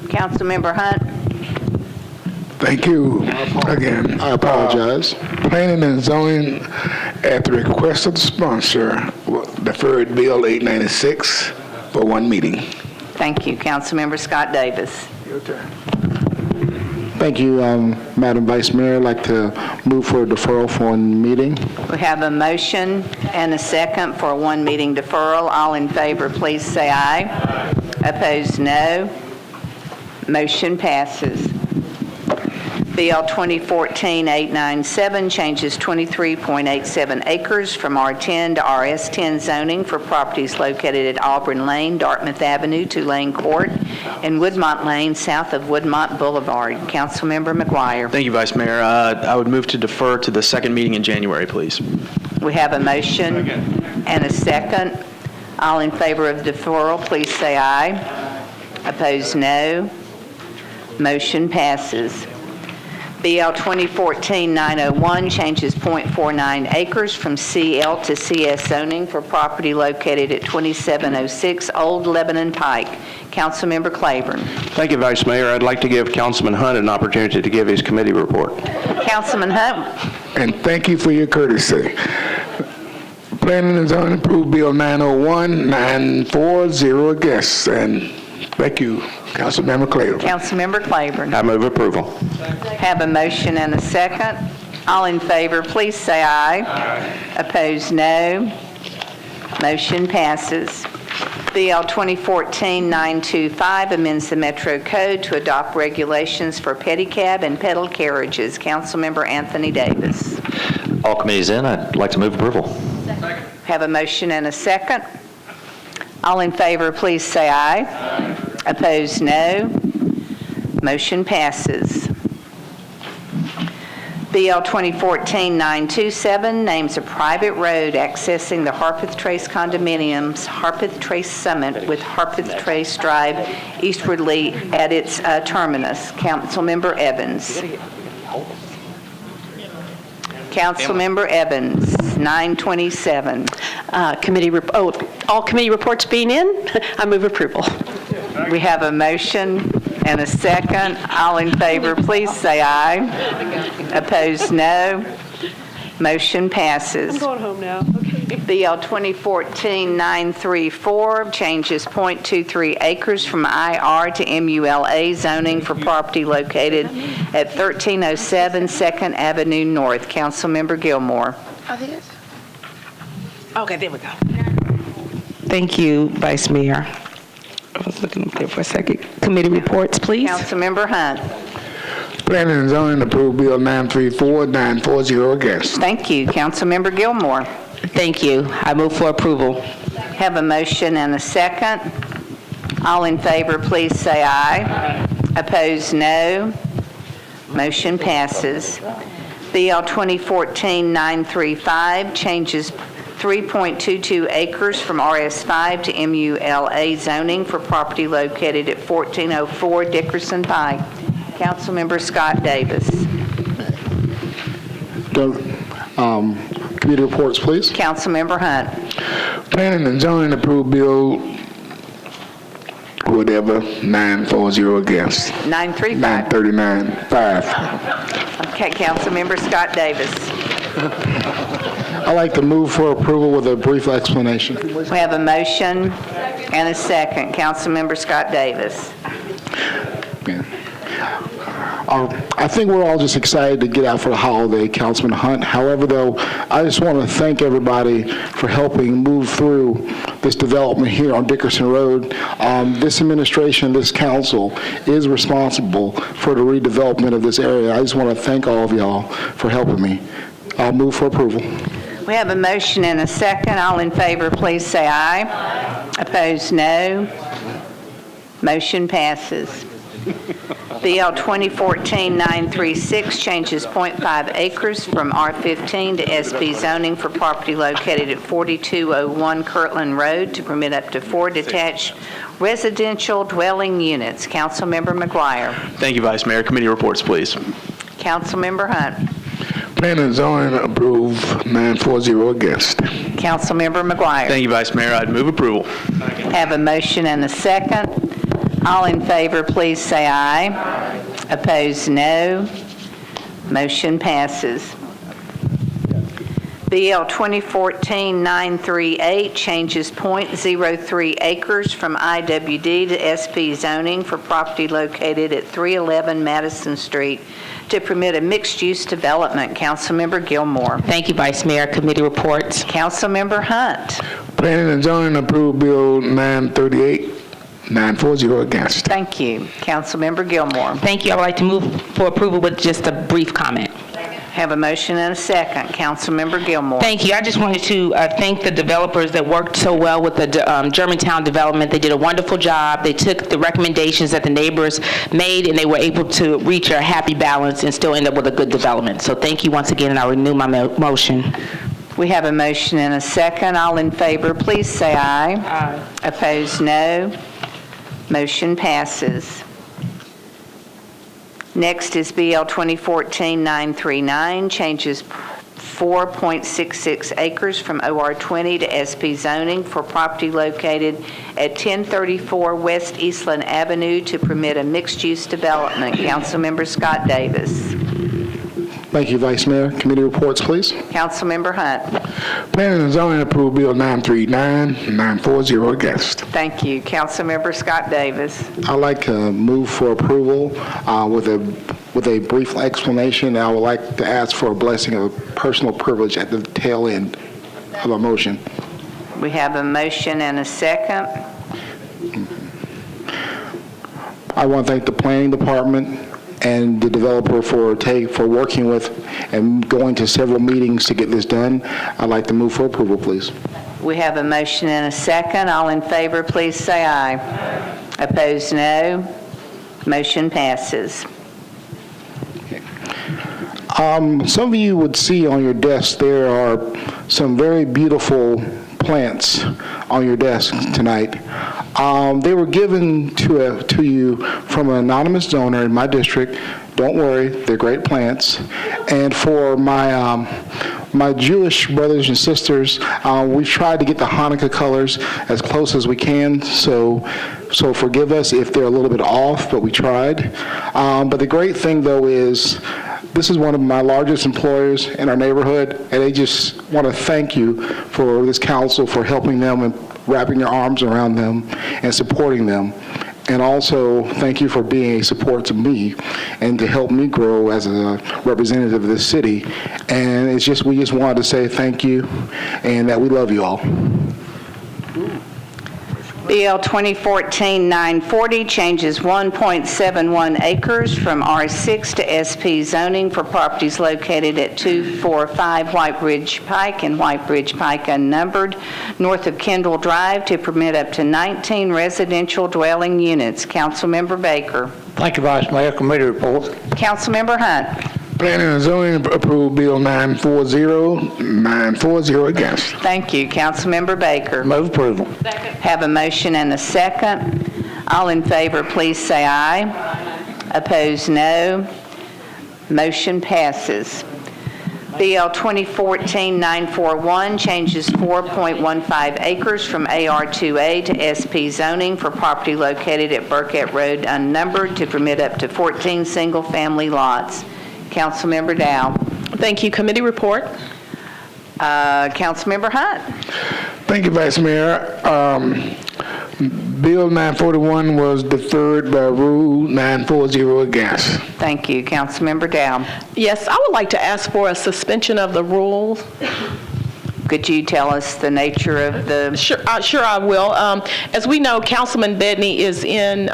Councilmember Hunt. Thank you again. I apologize. Planning and zoning, at the request of the sponsor, deferred Bill 896 for one meeting. Thank you. Councilmember Scott Davis. Thank you, Madam Vice Mayor. I'd like to move for a deferral for one meeting. We have a motion and a second for one meeting deferral. All in favor, please say aye. Opposed, no. Motion passes. BL 2014-897 changes 23.87 acres from R10 to RS10 zoning for properties located at Auburn Lane, Dartmouth Avenue, Tulane Court, and Woodmont Lane, south of Woodmont Boulevard. Councilmember McGuire. Thank you, Vice Mayor. I would move to defer to the second meeting in January, please. We have a motion and a second. All in favor of deferral, please say aye. Opposed, no. Motion passes. BL 2014-901 changes .49 acres from CL to CS zoning for property located at 2706 Old Lebanon Pike. Councilmember Claiborne. Thank you, Vice Mayor. I'd like to give Councilman Hunt an opportunity to give his committee report. Councilman Hunt. And thank you for your courtesy. Planning and zoning approved Bill 901, 940 against, and thank you, Councilmember Claiborne. Councilmember Claiborne. I move approval. Have a motion and a second. All in favor, please say aye. Opposed, no. Motion passes. BL 2014-925 amends the Metro Code to adopt regulations for pedicab and pedal carriages. Councilmember Anthony Davis. All committees in. I'd like to move approval. Have a motion and a second. All in favor, please say aye. Opposed, no. Motion passes. BL 2014-927 names a private road accessing the Harpeth Trace condominiums, Harpeth Trace Summit with Harpeth Trace Drive eastwardly at its terminus. Councilmember Evans. Councilmember Evans, 927. All committee reports being in, I move approval. We have a motion and a second. All in favor, please say aye. Opposed, no. Motion passes. I'm going home now. Okay. BL 2014-934 changes .23 acres from IR to MULA zoning for property located at 1307 2nd Avenue North. Councilmember Gilmore. Okay, there we go. Thank you, Vice Mayor. I was looking up there for a second. Committee reports, please. Councilmember Hunt. Planning and zoning approved Bill 934, 940 against. Thank you. Councilmember Gilmore. Thank you. I move for approval. Have a motion and a second. All in favor, please say aye. Opposed, no. Motion passes. BL 2014-935 changes 3.22 acres from RS5 to MULA zoning for property located at 1404 Dickerson Pike. Councilmember Scott Davis. Committee reports, please. Councilmember Hunt. Planning and zoning approved bill, whatever, 940 against. 935. 939-5. Okay, Councilmember Scott Davis. I'd like to move for approval with a brief explanation. We have a motion and a second. Councilmember Scott Davis. I think we're all just excited to get out for the holiday, Councilman Hunt. However, though, I just want to thank everybody for helping move through this development here on Dickerson Road. This administration, this council is responsible for the redevelopment of this area. I just want to thank all of y'all for helping me. I'll move for approval. We have a motion and a second. All in favor, please say aye. Opposed, no. Motion passes. BL 2014-936 changes .5 acres from R15 to SP zoning for property located at 4201 Kirtland Road to permit up to 4 detached residential dwelling units. Councilmember McGuire. Thank you, Vice Mayor. Committee reports, please. Councilmember Hunt. Planning and zoning approved, 940 against. Councilmember McGuire. Thank you, Vice Mayor. I'd move approval. Have a motion and a second. All in favor, please say aye. Opposed, no. Motion passes. BL 2014-938 changes .03 acres from IWD to SP zoning for property located at 311 Madison Street to permit a mixed-use development. Councilmember Gilmore. Thank you, Vice Mayor. Committee reports. Councilmember Hunt. Planning and zoning approved bill 938, 940 against. Thank you. Councilmember Gilmore. Thank you. I would like to move for approval with just a brief comment. Have a motion and a second. Councilmember Gilmore. Thank you. I just wanted to thank the developers that worked so well with the Germantown development. They did a wonderful job. They took the recommendations that the neighbors made, and they were able to reach a happy balance and still end up with a good development. So thank you once again, and I renew my motion. We have a motion and a second. All in favor, please say aye. Aye. Opposed, no. Motion passes. Next is BL 2014-939, changes 4.66 acres from OR20 to SP zoning for property located at 1034 West Eastland Avenue to permit a mixed-use development. Councilmember Scott Davis. Thank you, Vice Mayor. Committee reports, please. Councilmember Hunt. Planning and zoning approved bill 939, 940 against. Thank you. Councilmember Scott Davis. I'd like to move for approval with a brief explanation. I would like to ask for a blessing of personal privilege at the tail end of a motion. We have a motion and a second. I want to thank the planning department and the developer for working with and going to several meetings to get this done. I'd like to move for approval, please. We have a motion and a second. All in favor, please say aye. Opposed, no. Motion passes. Some of you would see on your desk there are some very beautiful plants on your desk tonight. They were given to you from an anonymous donor in my district. Don't worry, they're great plants. And for my Jewish brothers and sisters, we've tried to get the Hanukkah colors as close as we can, so forgive us if they're a little bit off, but we tried. But the great thing, though, is this is one of my largest employers in our neighborhood, and they just want to thank you for this council for helping them and wrapping your arms around them and supporting them. And also, thank you for being a support to me and to help me grow as a representative of this city. And we just wanted to say thank you and that we love you all. BL 2014-940 changes 1.71 acres from R6 to SP zoning for properties located at 245 White Ridge Pike and White Ridge Pike unnumbered, north of Kendall Drive, to permit up to 19 residential dwelling units. Councilmember Baker. Thank you, Vice Mayor. Committee report. Councilmember Hunt. Planning and zoning approved Bill 940 against. Thank you. Councilmember Baker. Move approval. Have a motion and a second. All in favor, please say aye. Opposed, no. Motion passes. BL 2014-941 changes 4.15 acres from AR2A to SP zoning for property located at Burkett Road unnumbered to permit up to 14 single-family lots. Councilmember Dow. Thank you. Committee report. Councilmember Hunt. Thank you, Vice Mayor. Bill 941 was deferred by Rule 940 against. Thank you. Councilmember Dow. Yes, I would like to ask for a suspension of the rules. Could you tell us the nature of the... Sure, I will. As we know, Councilman Bedney is in...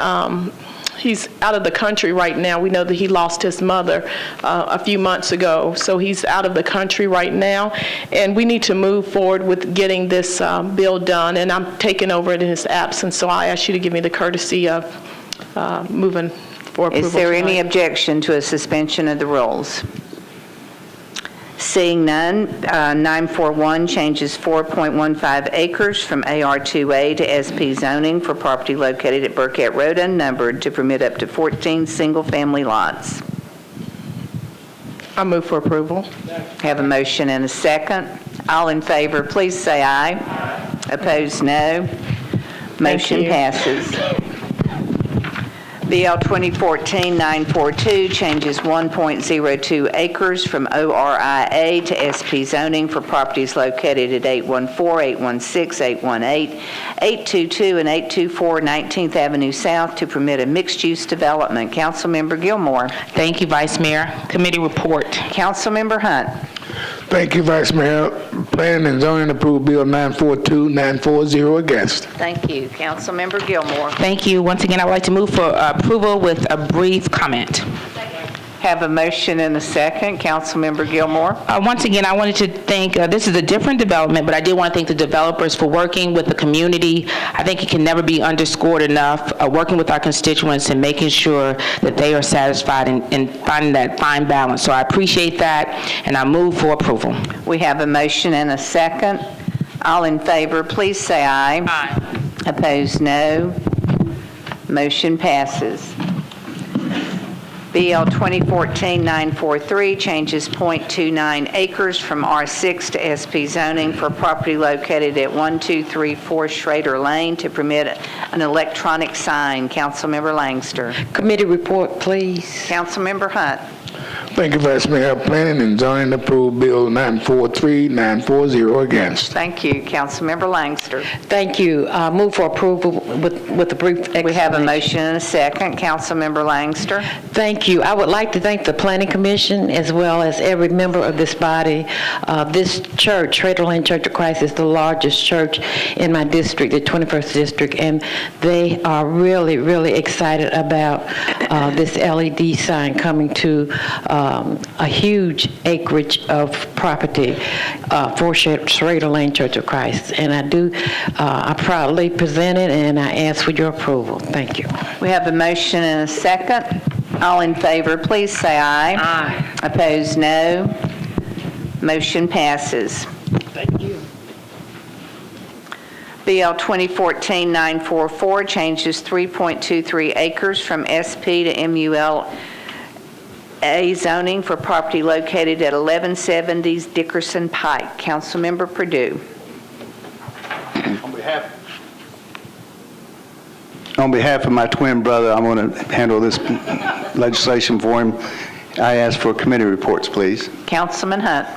he's out of the country right now. We know that he lost his mother a few months ago, so he's out of the country right now, and we need to move forward with getting this bill done, and I'm taking over it in his absence, so I ask you to give me the courtesy of moving for approval. Is there any tonight. objection to a suspension of the rules? Seeing none, 941 changes 4.15 acres from AR2A to SP zoning for property located at Burkett Road unnumbered to permit up to 14 single-family lots. I move for approval. Have a motion and a second. All in favor, please say aye. Opposed, no. Motion passes. BL 2014-942 changes 1.02 acres from ORIA to SP zoning for properties located at 814, 816, 818, 822, and 824 19th Avenue South to permit a mixed-use development. Councilmember Gilmore. Thank you, Vice Mayor. Committee report. Councilmember Hunt. Thank you, Vice Mayor. Planning and zoning approved Bill 940 against. Thank you. Councilmember Gilmore. Thank you. Once again, I would like to move for approval with a brief comment. Have a motion and a second. Councilmember Gilmore. Once again, I wanted to thank, this is a different development, but I did want to thank the developers for working with the community. I think it can never be underscored enough, working with our constituents and making sure that they are satisfied and finding that fine balance. So I appreciate that, and I move for approval. We have a motion and a second. All in favor, please say aye. Aye. Opposed, no. Motion passes. BL 2014-943 changes .29 acres from R6 to SP zoning for property located at 1234 Schrader Lane to permit an electronic sign. Councilmember Langster. Committee report, please. Councilmember Hunt. Thank you, Vice Mayor. Planning and zoning approved Bill 940 against. Thank you. Councilmember Langster. Thank you. Move for approval with a brief explanation. We have a motion and a second. Councilmember Langster. Thank you. I would like to thank the Planning Commission as well as every member of this body. This church, Schrader Lane Church of Christ, is the largest church in my district, the 21st District, and they are really, really excited about this LED sign coming to a huge acreage of property for Schrader Lane Church of Christ. And I proudly present it, and I ask for your approval. Thank you. We have a motion and a second. All in favor, please say aye. Aye. Opposed, no. Motion passes. Thank you. BL 2014-944 changes 3.23 acres from SP to MUL A zoning for property located at 1170 Dickerson Pike. Councilmember Perdue. On behalf of my twin brother, I'm going to handle this legislation for him. I ask for committee reports, please. Councilman Hunt.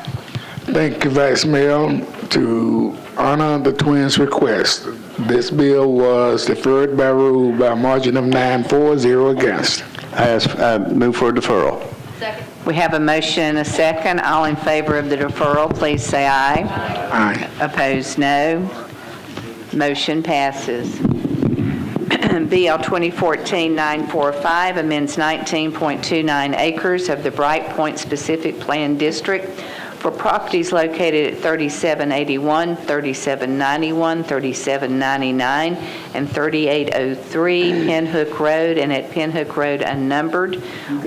Thank you, Vice Mayor. To honor the twins' request, this bill was deferred by rule by a margin of 940 against. I move for deferral. Second. We have a motion and a second. All in favor of the deferral, please say aye. Aye. Opposed, no. Motion passes. BL 2014-945 amends 19.29 acres of the Bright Point Specific Plan District for properties located at 3781, 3791, 3799, and 3803 Pinhook Road and at Pinhook Road unnumbered,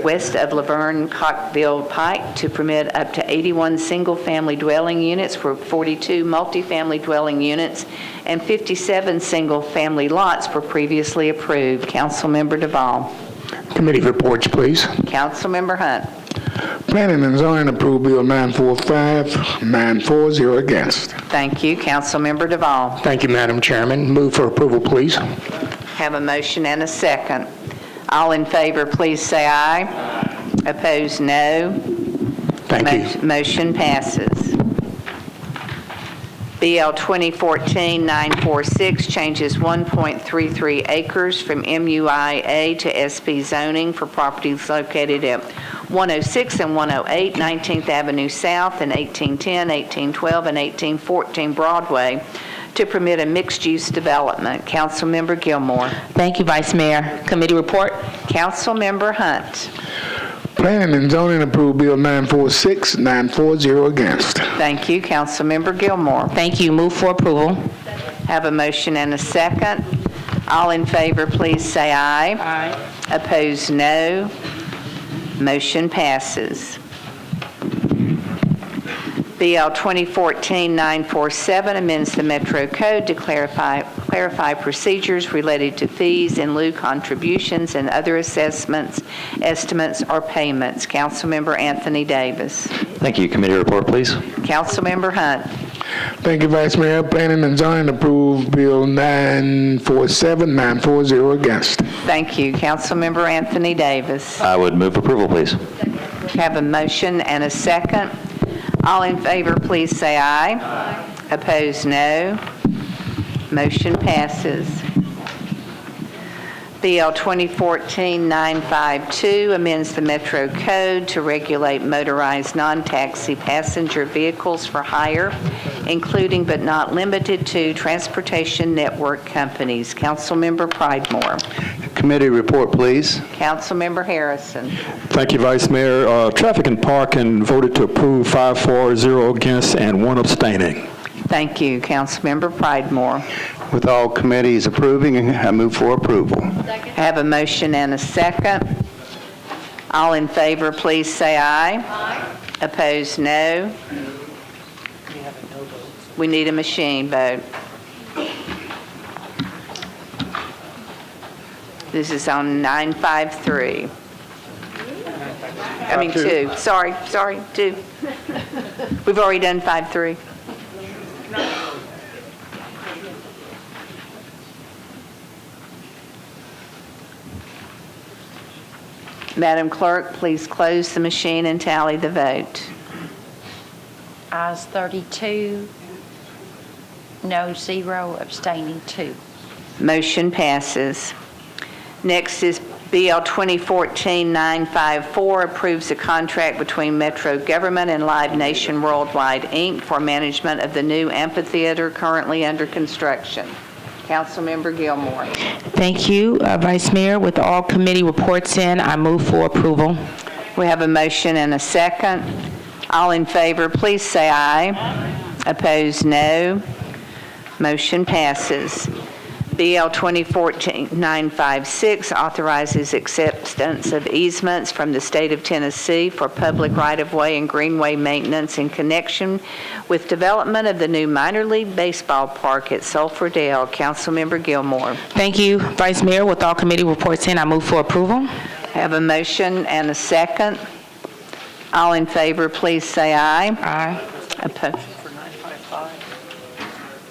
west of Laverne Cockville Pike, to permit up to 81 single-family dwelling units for 42 multifamily dwelling units and 57 single-family lots were previously approved. Councilmember Duvall. Committee reports, please. Councilmember Hunt. Planning and zoning approved Bill 945, 940 against. Thank you. Councilmember Duvall. Thank you, Madam Chairman. Move for approval, please. Have a motion and a second. All in favor, please say aye. Opposed, no. Thank you. Motion passes. BL 2014-946 changes 1.33 acres from MUIA to SP zoning for properties located at 106 and 108 19th Avenue South and 1810, 1812, and 1814 Broadway to permit a mixed-use development. Councilmember Gilmore. Thank you, Vice Mayor. Committee report. Councilmember Hunt. Planning and zoning approved Bill 946, 940 against. Thank you. Councilmember Gilmore. Thank you. Move for approval. Have a motion and a second. All in favor, please say aye. Aye. Opposed, no. Motion passes. BL 2014-947 amends the Metro Code to clarify procedures related to fees in lieu contributions and other assessments, estimates, or payments. Councilmember Anthony Davis. Thank you. Committee report, please. Councilmember Hunt. Thank you, Vice Mayor. Planning and zoning approved Bill 947, 940 against. Thank you. Councilmember Anthony Davis. I would move approval, please. Have a motion and a second. All in favor, please say aye. Aye. Opposed, no. Motion passes. BL 2014-952 amends the Metro Code to regulate motorized non-taxi passenger vehicles for hire, including but not limited to transportation network companies. Councilmember Pridemore. Committee report, please. Councilmember Harrison. Thank you, Vice Mayor. Traffic and Parking voted to approve 5-4-0 against and 1 abstaining. Thank you. Councilmember Pridemore. With all committees approving, I move for approval. I have a motion and a second. All in favor, please say aye. Aye. Opposed, no. We need a machine vote. This is on 953. I mean 2. Sorry, 2. We've already done 5-3. Madam Clerk, please close the machine and tally the vote. Ayes 32, no 0, abstaining 2. Motion passes. Next is BL 2014-954 approves a contract between Metro Government and Live Nation Worldwide, Inc. for management of the new amphitheater currently under construction. Councilmember Gilmore. Thank you, Vice Mayor. With all committee reports in, I move for approval. We have a motion and a second. All in favor, please say aye. Opposed, no. Motion passes. BL 2014-956 authorizes acceptance of easements from the state of Tennessee for public right-of-way and greenway maintenance in connection with development of the new minor league baseball park at Sulphurdale. Councilmember Gilmore. Thank you, Vice Mayor. With all committee reports in, I move for approval. Have a motion and a second. All in favor, please say aye. Aye. Opposed.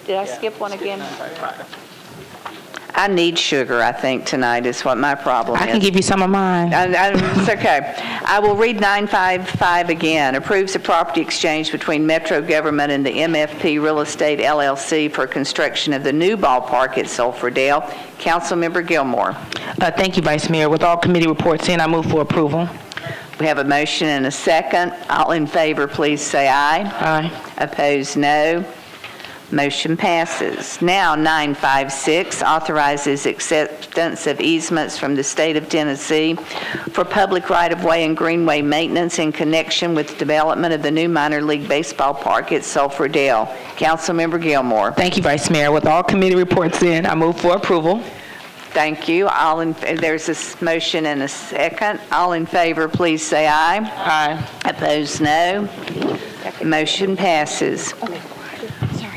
Did I skip one again? I need sugar, I think, tonight is what my problem is. I can give you some of mine. It's okay. I will read 955 again. Approves a property exchange between Metro Government and the MFP Real Estate LLC for construction of the new ballpark at Sulphurdale. Councilmember Gilmore. Thank you, Vice Mayor. With all committee reports in, I move for approval. We have a motion and a second. All in favor, please say aye. Aye. Opposed, no. Motion passes. Now, 956 authorizes acceptance of easements from the state of Tennessee for public right-of-way and greenway maintenance in connection with development of the new minor league baseball park at Sulphur Dale. Councilmember Gilmore. Thank you, Vice Mayor. With all committee reports in, I move for approval. Thank you. There's a motion and a second. All in favor, please say aye. Aye. Opposed, no. Motion passes.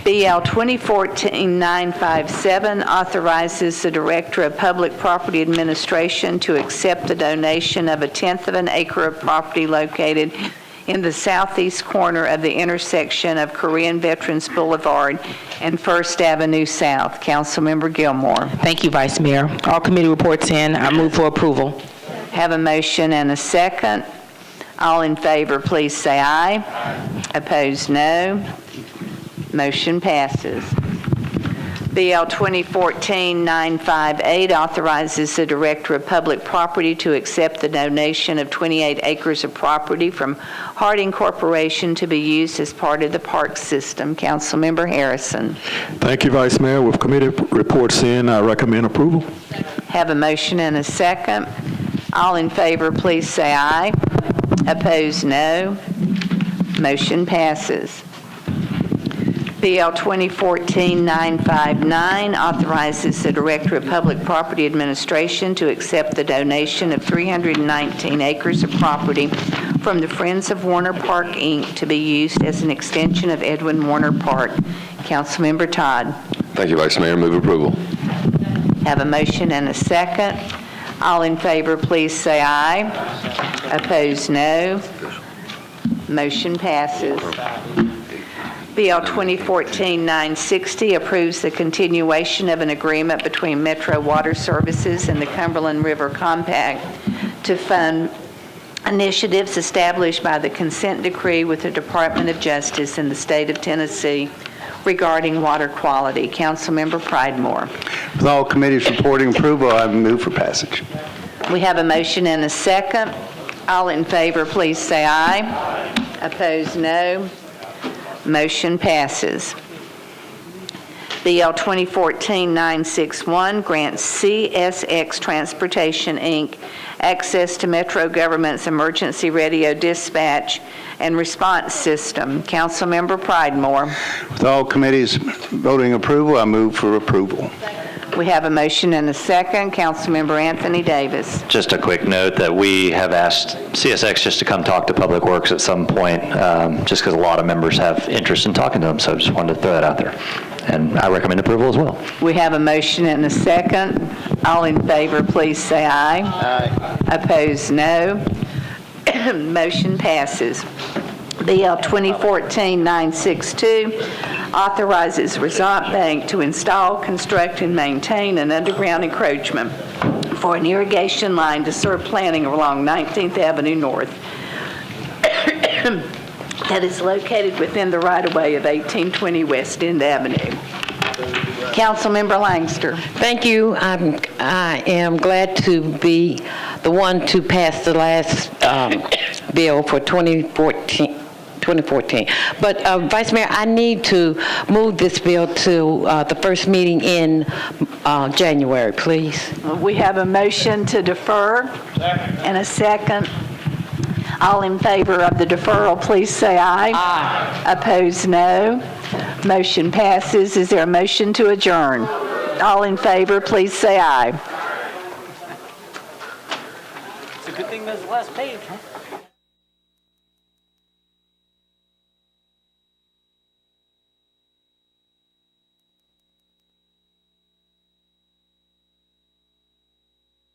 BL 2014-957 authorizes the Director of Public Property Administration to accept the donation of 1/10 of an acre of property located in the southeast corner of the intersection of Korean Veterans Boulevard and First Avenue South. Councilmember Gilmore. Thank you, Vice Mayor. All committee reports in, I move for approval. Have a motion and a second. All in favor, please say aye. Opposed, no. Motion passes. BL 2014-958 authorizes the Director of Public Property to accept the donation of 28 acres of property from Harding Corporation to be used as part of the park system. Councilmember Harrison. Thank you, Vice Mayor. With committee reports in, I recommend approval. Have a motion and a second. All in favor, please say aye. Opposed, no. Motion passes. BL 2014-959 authorizes the Director of Public Property Administration to accept the donation of 319 acres of property from the Friends of Warner Park, Inc. to be used as an extension of Edwin Warner Park. Councilmember Todd. Thank you, Vice Mayor. Move approval. Have a motion and a second. All in favor, please say aye. Opposed, no. Motion passes. BL 2014-960 approves the continuation of an agreement between Metro Water Services and the Cumberland River Compact to fund initiatives established by the consent decree with the Department of Justice in the state of Tennessee regarding water quality. Councilmember Pridemore. With all committees reporting approval, I move for passage. We have a motion and a second. All in favor, please say aye. Opposed, no. Motion passes. BL 2014-961 grants CSX Transportation, Inc. access to Metro Government's emergency radio dispatch and response system. Councilmember Pridemore. With all committees voting approval, I move for approval. We have a motion and a second. Councilmember Anthony Davis. Just a quick note that we have asked CSX just to come talk to Public Works at some point, just because a lot of members have interest in talking to them, so I just wanted to throw that out there. And I recommend approval as well. We have a motion and a second. All in favor, please say aye. Aye. Opposed, no. Motion passes. BL 2014-962 authorizes Resort Bank to install, construct, and maintain an underground encroachment for an irrigation line to serve planting along 19th Avenue North that is located within the right-of-way of 1820 West End Avenue. Councilmember Langster. Thank you. I am glad to be the one to pass the last bill for 2014. But Vice Mayor, I need to move this bill to the first meeting in January, please. We have a motion to defer and a second. All in favor of the deferral, please say aye. Aye. Opposed, no. Motion passes. Is there a motion to adjourn? All in favor, please say aye. It's a good thing there's the last page, huh?